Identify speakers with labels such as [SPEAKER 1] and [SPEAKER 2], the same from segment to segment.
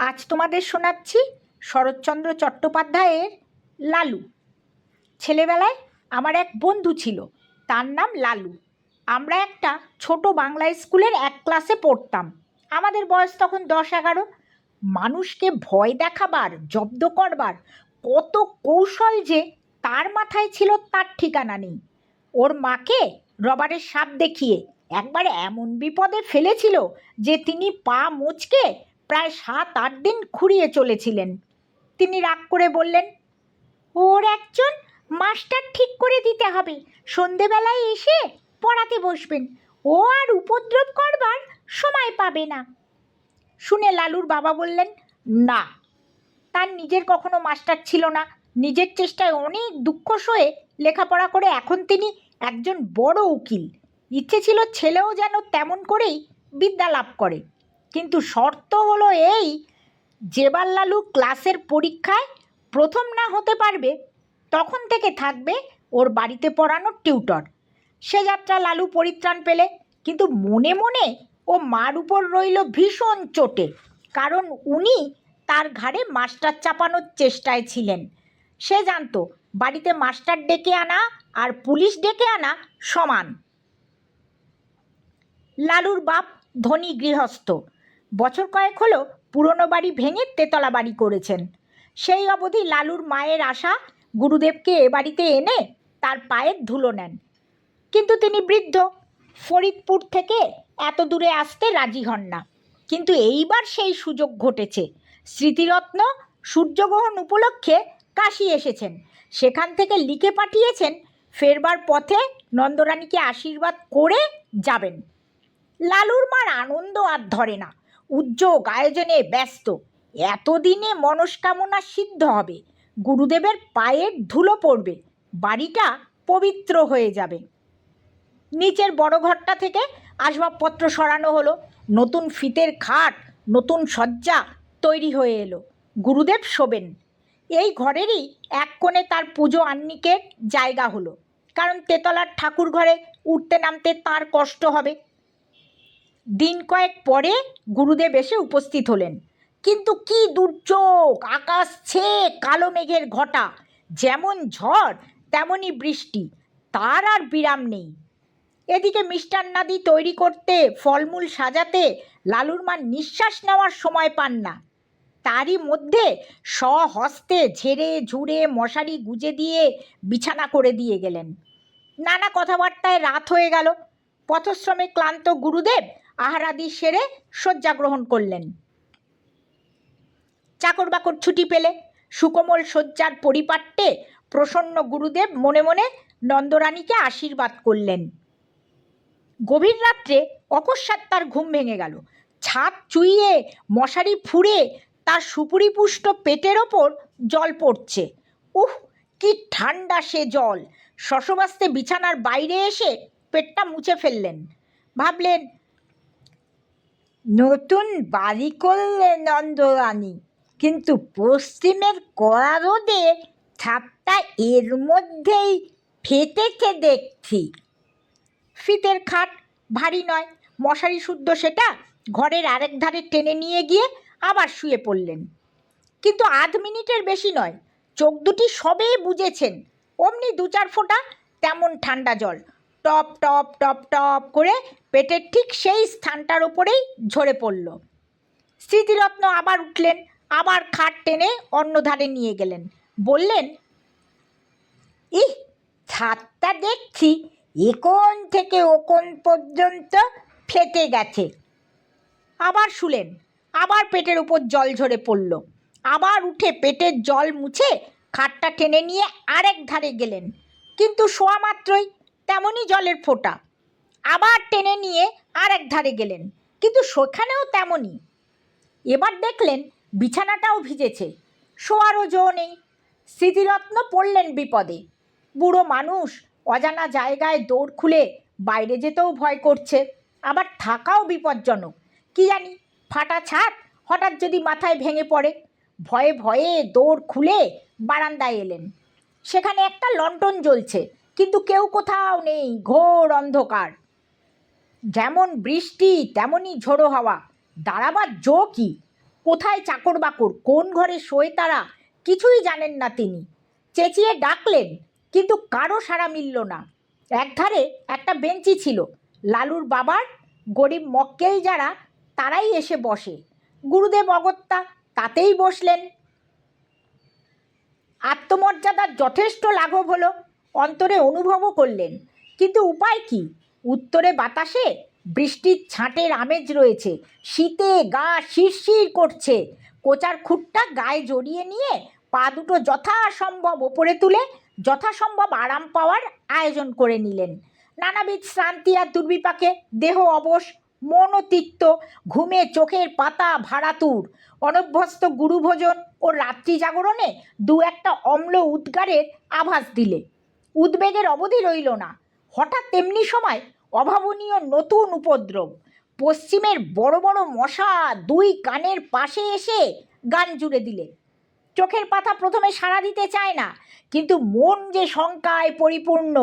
[SPEAKER 1] আজ তোমাদের শোনাচ্ছি শরৎচন্দ্র চট্টোপাধ্যায়ের লালু। ছেলেবেলায় আমার এক বন্ধু ছিল, তার নাম লালু। আমরা একটা ছোট বাংলা স্কুলের এক ক্লাসে পড়তাম। আমাদের বয়স তখন 10-11। মানুষকে ভয় দেখাবার, জব্দ করবার কত কৌশল যে তার মাথায় ছিল তার ঠিকানা নেই। ওর মাকে রবারের সাপ দেখিয়ে একবার এমন বিপদে ফেলেছিল যে তিনি পা মুচকে প্রায় 7-8 দিন খুঁড়িয়ে চলেছিলেন। তিনি রাগ করে বললেন, ওর একজন মাস্টার ঠিক করে দিতে হবে, সন্ধেবেলায় এসে পড়াতে বসবেন, ও আর উপদ্রব করবার সময় পাবে না। শুনে লালুর বাবা বললেন, না, তার নিজের কখনো মাস্টার ছিল না। নিজের চেষ্টায় অনেক দুঃখ সয়ে লেখাপড়া করে এখন তিনি একজন বড় উকিল। ইচ্ছে ছিল ছেলেও যেন তেমন করেই বিদ্যা লাভ করে, কিন্তু শর্ত হলো এই, যেবার লালু ক্লাসের পরীক্ষায় প্রথম না হতে পারবে তখন থেকে থাকবে ওর বাড়িতে পড়ানোর টিউটর। সে যাত্রা লালু পরিত্রাণ পেলে, কিন্তু মনে মনে ও মার উপর রইল ভীষণ চোটে, কারণ উনি তার ঘাড়ে মাস্টার চাপানোর চেষ্টায় ছিলেন। সে জানতো বাড়িতে মাস্টার ডেকে আনা আর পুলিশ ডেকে আনা সমান। লালুর বাপ ধনী গৃহস্থ। বছর কয়েক হলো পুরনো বাড়ি ভেঙে তেতলা বাড়ি করেছেন। সেই অবধি লালুর মায়ের আশা গুরুদেবকে এ বাড়িতে এনে তার পায়ের ধুলো নেন, কিন্তু তিনি বৃদ্ধ, ফরিদপুর থেকে এত দূরে আসতে রাজি হন না। কিন্তু এইবার সেই সুযোগ ঘটেছে। স্মৃতিরত্ন সূর্যগ্রহণ উপলক্ষে কাশী এসেছেন, সেখান থেকে লিখে পাঠিয়েছেন ফেরবার পথে নন্দরানীকে আশীর্বাদ করে যাবেন। লালুর মার আনন্দ আর ধরে না, উদ্যোগ আয়োজনে ব্যস্ত। এতদিনে মনস্কামনা সিদ্ধ হবে, গুরুদেবের পায়ের ধুলো পড়বে, বাড়িটা পবিত্র হয়ে যাবে। নিচের বড় ঘরটা থেকে আসবাবপত্র সরানো হলো, নতুন ফিতের খাট, নতুন শয্যা তৈরি হয়ে এলো। গুরুদেব শোবেন। এই ঘরেরই এক কোণে তার পুজো আহ্নিকের জায়গা হলো, কারণ তেতলার ঠাকুর ঘরে উঠতে নামতে তার কষ্ট হবে। দিন কয়েক পরে গুরুদেব এসে উপস্থিত হলেন, কিন্তু কি দুর্যোগ! আকাশ ছেয়ে কালো মেঘের ঘটা, যেমন ঝড় তেমনই বৃষ্টি, তার আর বিরাম নেই। এদিকে মিষ্টান্নাদি তৈরি করতে, ফলমূল সাজাতে লালুর মা নিঃশ্বাস নেওয়ার সময় পান না। তারই মধ্যে স্বহস্তে ঝেড়ে ঝুড়ে মশারি গুজে দিয়ে বিছানা করে দিয়ে গেলেন। নানা কথাবার্তায় রাত হয়ে গেল। পথশ্রমে ক্লান্ত গুরুদেব আহারাদি সেরে শয্যা গ্রহণ করলেন। চাকর বাকর ছুটি পেলে সুকোমল শয্যার পরিপাট্যে প্রসন্ন গুরুদেব মনে মনে নন্দরানীকে আশীর্বাদ করলেন। গভীর রাত্রে অকস্মাৎ তার ঘুম ভেঙে গেল। ছাদ চুইয়ে মশারি ফুঁড়ে তার সুপুরিপুষ্ট পেটের ওপর জল পড়ছে। উহ, কি ঠান্ডা সে জল! শশবাস্তে বিছানার বাইরে এসে পেটটা মুছে ফেললেন। ভাবলেন, নতুন বাড়ি করলে নন্দরানী, কিন্তু পশ্চিমের কড়া রোদে ছাদটা এর মধ্যেই ফেটেছে দেখছি। ফিতের খাট ভারী নয়, মশারি শুদ্ধ সেটা ঘরের আরেক ধারে টেনে নিয়ে গিয়ে আবার শুয়ে পড়লেন। কিন্তু আধ মিনিটের বেশি নয়, চোখ দুটি সবে বুজেছেন, অমনি 2-4 ফোঁটা তেমন ঠান্ডা জল টপ টপ টপ টপ করে পেটের ঠিক সেই স্থানটার ওপরেই ঝরে পড়ল। স্মৃতিরত্ন আবার উঠলেন, আবার খাট টেনে অন্য ধারে নিয়ে গেলেন। বললেন, ইহ, ছাদটা দেখছি একোণ থেকে ওকোণ পর্যন্ত ফেটে গেছে। আবার শুলেন, আবার পেটের উপর জল ঝরে পড়ল। আবার উঠে পেটের জল মুছে খাটটা টেনে নিয়ে আরেক ধারে গেলেন, কিন্তু শোয়া মাত্রই তেমনই জলের ফোঁটা। আবার টেনে নিয়ে আরেক ধারে গেলেন, কিন্তু সেখানেও তেমনই। এবার দেখলেন বিছানাটাও ভিজেছে, শোয়ারও জো নেই। স্মৃতিরত্ন পড়লেন বিপদে। বুড়ো মানুষ, অজানা জায়গায় দৌড় খুলে বাইরে যেতেও ভয় করছে, আবার থাকাও বিপজ্জনক। কি জানি, ফাটা ছাদ হঠাৎ যদি মাথায় ভেঙে পড়ে। ভয়ে ভয়ে দৌড় খুলে বারান্দায় এলেন। সেখানে একটা লণ্ঠন জ্বলছে, কিন্তু কেউ কোথাও নেই, ঘোর অন্ধকার। যেমন বৃষ্টি তেমনই ঝোড়ো হাওয়া, দাঁড়াবার জো কি! কোথায় চাকর বাকর, কোন ঘরে শোয় তারা, কিছুই জানেন না তিনি। চেঁচিয়ে ডাকলেন, কিন্তু কারো সাড়া মিলল না। একধারে একটা বেঞ্চি ছিল, লালুর বাবার গরিব মক্কেল যারা তারাই এসে বসে। গুরুদেব অগত্যা তাতেই বসলেন। আত্মমর্যাদার যথেষ্ট লাঘব হলো, অন্তরে অনুভবও করলেন, কিন্তু উপায় কি? উত্তরে বাতাসে বৃষ্টির ছাঁটের আমেজ রয়েছে, শীতে গা শিরশির করছে। কোচার খুঁটটা গায়ে জড়িয়ে নিয়ে পা দুটো যথাসম্ভব ওপরে তুলে যথাসম্ভব আরাম পাওয়ার আয়োজন করে নিলেন। নানাবিধ শ্রান্তি আর দুর্বিপাকে দেহ অবশ, মনও তিক্ত, ঘুমে চোখের পাতা ভারাতুর। অনভ্যস্ত গুরুভোজন ও রাত্রি জাগরণে দু একটা অম্ল উদ্গারের আভাস দিলে উদ্বেগের অবধি রইল না। হঠাৎ তেমনি সময় অভাবনীয় নতুন উপদ্রব। পশ্চিমের বড় বড় মশা দুই কানের পাশে এসে গান জুড়ে দিলে। চোখের পাতা প্রথমে সাড়া দিতে চায় না, কিন্তু মন যে শঙ্কায় পরিপূর্ণ।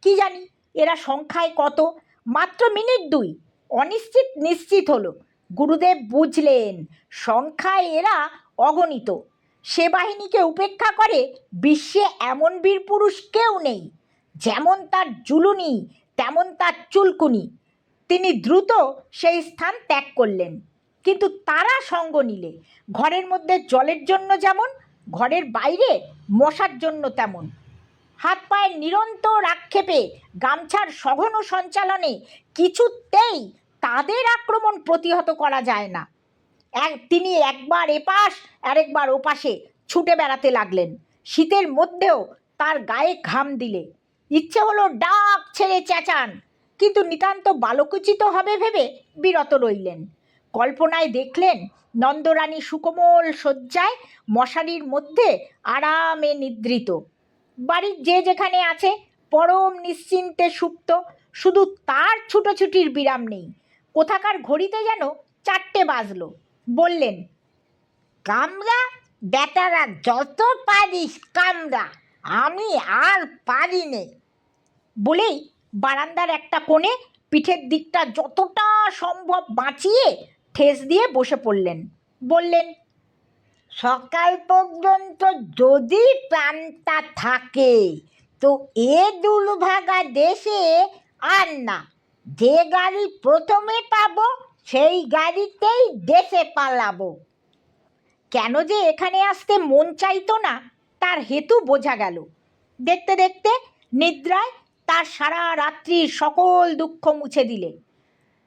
[SPEAKER 1] কি জানি এরা সংখ্যায় কত? মাত্র মিনিট দুই অনিশ্চিত নিশ্চিত হলো। গুরুদেব বুঝলেন সংখ্যায় এরা অগণিত। সে বাহিনীকে উপেক্ষা করে বিশ্বে এমন বীর পুরুষ কেউ নেই। যেমন তার জুলুনি তেমন তার চুলকুনি। তিনি দ্রুত সেই স্থান ত্যাগ করলেন, কিন্তু তারা সঙ্গ নিলে ঘরের মধ্যে জলের জন্য যেমন, ঘরের বাইরে মশার জন্য তেমন। হাত পায়ের নিরন্তর আক্ষেপে, গামছার সঘন সঞ্চালনে কিছুতেই তাদের আক্রমণ প্রতিহত করা যায় না। তিনি একবার এপাশ আরেকবার ওপাশে ছুটে বেড়াতে লাগলেন। শীতের মধ্যেও তার গায়ে ঘাম দিলে ইচ্ছে হলো ডাক ছেড়ে চেঁচান, কিন্তু নিতান্ত বালকোচিত হবে ভেবে বিরত রইলেন। কল্পনায় দেখলেন নন্দরানী সুকোমল শয্যায় মশারির মধ্যে আরামে নিদ্রিত। বাড়ির যে যেখানে আছে পরম নিশ্চিন্তে সুপ্ত, শুধু তার ছুটোছুটির বিরাম নেই। কোথাকার ঘড়িতে যেন 4টে বাজলো। বললেন, কামরা বেটারা, যত পারিস কামরা, আমি আর পারি নে। বলেই বারান্দার একটা কোণে পিঠের দিকটা যতটা সম্ভব বাঁচিয়ে ঠেস দিয়ে বসে পড়লেন। বললেন, সকাল পর্যন্ত যদি প্রাণটা থাকে তো এ দুর্ভাগা দেশে আর না। যে গাড়ি প্রথমে পাবো সেই গাড়িতেই দেশে পালাবো। কেন যে এখানে আসতে মন চাইতো না তার হেতু বোঝা গেল। দেখতে দেখতে নিদ্রায় তার সারা রাত্রির সকল দুঃখ মুছে দিলে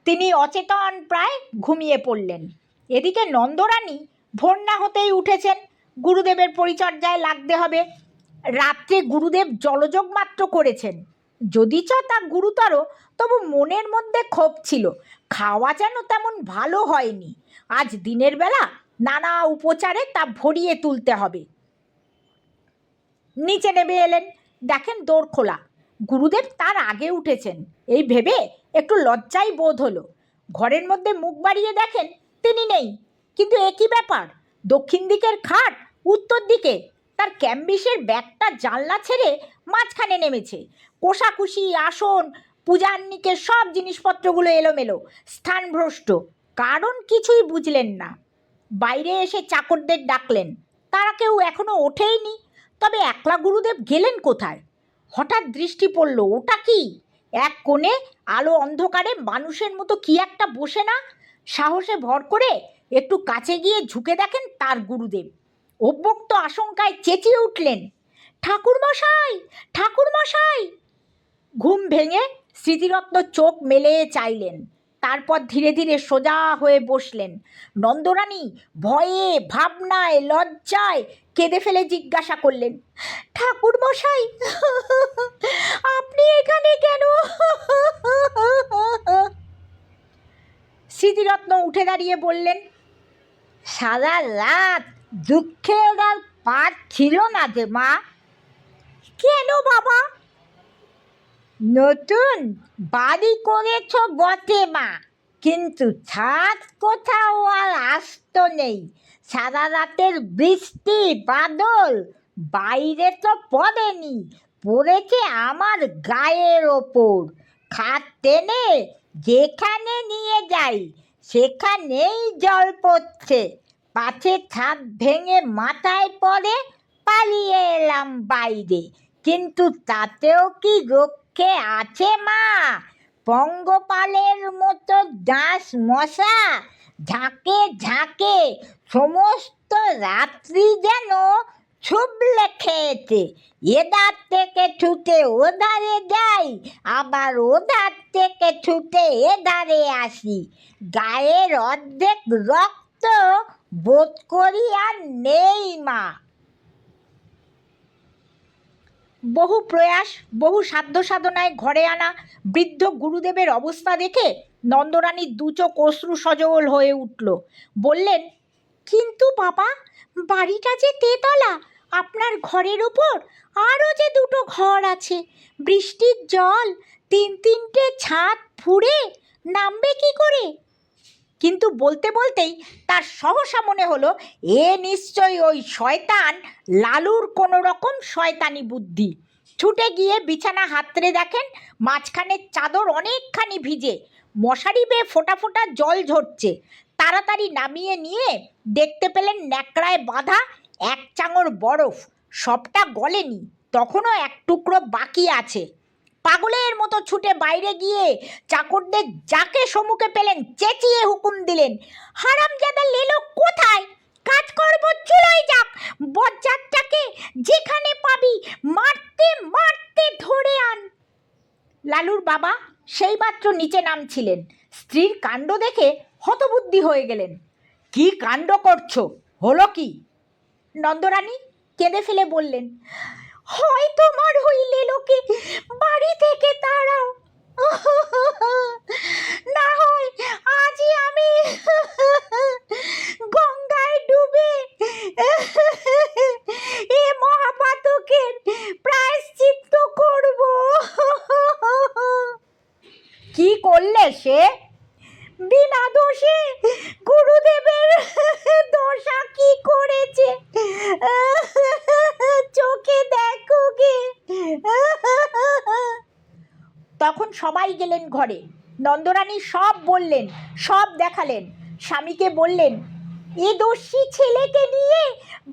[SPEAKER 1] তিনি অচেতন প্রায় ঘুমিয়ে পড়লেন। এদিকে নন্দরানী ভোর না হতেই উঠেছেন, গুরুদেবের পরিচর্যায় লাগতে হবে। রাত্রে গুরুদেব জলযোগ মাত্র করেছেন, যদিচ তা গুরুতর, তবু মনের মধ্যে ক্ষোভ ছিল। খাওয়া যেন তেমন ভালো হয়নি। আজ দিনের বেলা নানা উপচারে তা ভরিয়ে তুলতে হবে। নিচে নেমে এলেন, দেখেন দোর খোলা। গুরুদেব তার আগে উঠেছেন। এই ভেবে একটু লজ্জাই বোধ হলো। ঘরের মধ্যে মুখ বাড়িয়ে দেখেন তিনি নেই। কিন্তু একই ব্যাপার, দক্ষিণ দিকের খাট উত্তর দিকে। তার ক্যাম্বিসের ব্যাগটা জানলা ছেড়ে মাঝখানে নেমেছে। কোষাকুষি, আসন, পূজান্নিকের সব জিনিসপত্রগুলো এলোমেলো, স্থানভ্রষ্ট। কারণ কিছুই বুঝলেন না। বাইরে এসে চাকরদের ডাকলেন, তারা কেউ এখনো ওঠেইনি। তবে একলা গুরুদেব গেলেন কোথায়? হঠাৎ দৃষ্টি পড়ল, ওটা কি? এক কোণে আলো অন্ধকারে মানুষের মতো কি একটা বসে না। সাহসে ভর করে একটু কাছে গিয়ে ঝুঁকে দেখেন তার গুরুদেব। অব্যক্ত আশঙ্কায় চেঁচিয়ে উঠলেন, ঠাকুরমশাই, ঠাকুরমশাই! ঘুম ভেঙে স্মৃতিরত্ন চোখ মেলে চাইলেন, তারপর ধীরে ধীরে সোজা হয়ে বসলেন। নন্দরানী ভয়ে, ভাবনায়, লজ্জায় কেঁদে ফেলে জিজ্ঞাসা করলেন, ঠাকুরমশাই, আপনি এখানে কেন? স্মৃতিরত্ন উঠে দাঁড়িয়ে বললেন, সারা রাত দুঃখের আর পার ছিল না যে মা। কেন বাবা? নতুন বাড়ি করেছ বটে মা, কিন্তু ছাদ কোথাও আর আস্ত নেই। সারা রাতের বৃষ্টি বাদল বাইরে তো পড়েনি, পড়েছে আমার গায়ের ওপর। খাট টেনে যেখানে নিয়ে যাই সেখানেই জল পড়ছে। পাছে ছাদ ভেঙে মাথায় পড়ে পালিয়ে এলাম বাইরে, কিন্তু তাতেও কি রক্ষে আছে মা? পঙ্গপালের মতো ডাঁশ মশা ঝাঁকে ঝাঁকে সমস্ত রাত্রি যেন ছুবলে খেয়েছে। এধার থেকে ছুটে ওধারে যাই, আবার ওধার থেকে ছুটে এধারে আসি। গায়ের অর্ধেক রক্ত বোধ করি আর নেই মা। বহু প্রয়াস, বহু সাধ্য সাধনায় ঘরে আনা বৃদ্ধ গুরুদেবের অবস্থা দেখে নন্দরানীর দু চোখ অশ্রু সজল হয়ে উঠল। বললেন, কিন্তু বাবা, বাড়িটা যে তেতলা, আপনার ঘরের উপর আরও যে দুটো ঘর আছে, বৃষ্টির জল তিনটে ছাদ ফুঁড়ে নামবে কি করে? কিন্তু বলতে বলতেই তার সহসা মনে হলো এ নিশ্চয়ই ওই শয়তান লালুর কোনো রকম শয়তানি বুদ্ধি। ছুটে গিয়ে বিছানা হাতড়ে দেখেন মাঝখানের চাদর অনেকখানি ভিজে, মশারি বেয়ে ফোঁটা ফোঁটা জল ঝরছে। তাড়াতাড়ি নামিয়ে নিয়ে দেখতে পেলেন ন্যাকড়ায় বাঁধা এক চাঙড় বরফ। সবটা গলেনি, তখনও এক টুকরো বাকি আছে। পাগলের মতো ছুটে বাইরে গিয়ে চাকরদের যাকে সম্মুখে পেলেন চেঁচিয়ে হুকুম দিলেন, হারামজাদা লেলো কোথায়? কাজ করব চুলোয় যাক, বজ্জাতটাকে যেখানে পাবি মারতে মারতে ধরে আন। লালুর বাবা সেইমাত্র নিচে নামছিলেন। স্ত্রীর কাণ্ড দেখে হতবুদ্ধি হয়ে গেলেন। কি কাণ্ড করছো? হলো কি? নন্দরানী কেঁদে ফেলে বললেন, হয় তোমার ওই লেলোকে বাড়ি থেকে তাড়াও, না হয় আজই আমি গঙ্গায় ডুবে এ মহাপাতকের প্রায়শ্চিত্ত করব। কি করলে সে? বিনা দোষে গুরুদেবের দশা কি করেছে চোখে দেখো গে। তখন সবাই গেলেন ঘরে। নন্দরানী সব বললেন, সব দেখালেন। স্বামীকে বললেন, এ দস্যি ছেলেকে নিয়ে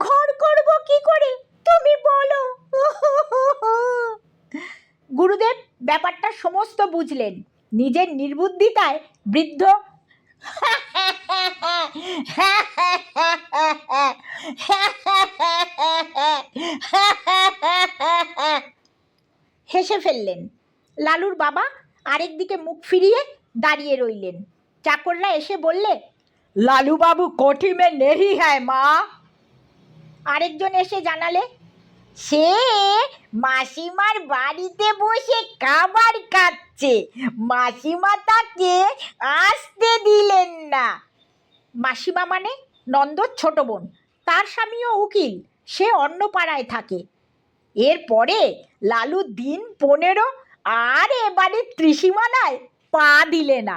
[SPEAKER 1] ঘর করব কি করে, তুমি বলো। গুরুদেব ব্যাপারটা সমস্ত বুঝলেন। নিজের নির্বুদ্ধিতায় বৃদ্ধ হেসে ফেললেন। লালুর বাবা আরেক দিকে মুখ ফিরিয়ে দাঁড়িয়ে রইলেন। চাকররা এসে বললে, লালুবাবু কোঠি মে নেহি হ্যায় মা। আরেকজন এসে জানালে, সে মাসিমার বাড়িতে বসে খাবার খাচ্ছে, মাসিমা তাকে আসতে দিলেন না। মাসিমা মানে নন্দর ছোট বোন। তার স্বামীও উকিল, সে অন্য পাড়ায় থাকে। এরপরে লালু দিন 15 আর এবারে ত্রিসীমানায় পা দিলে না।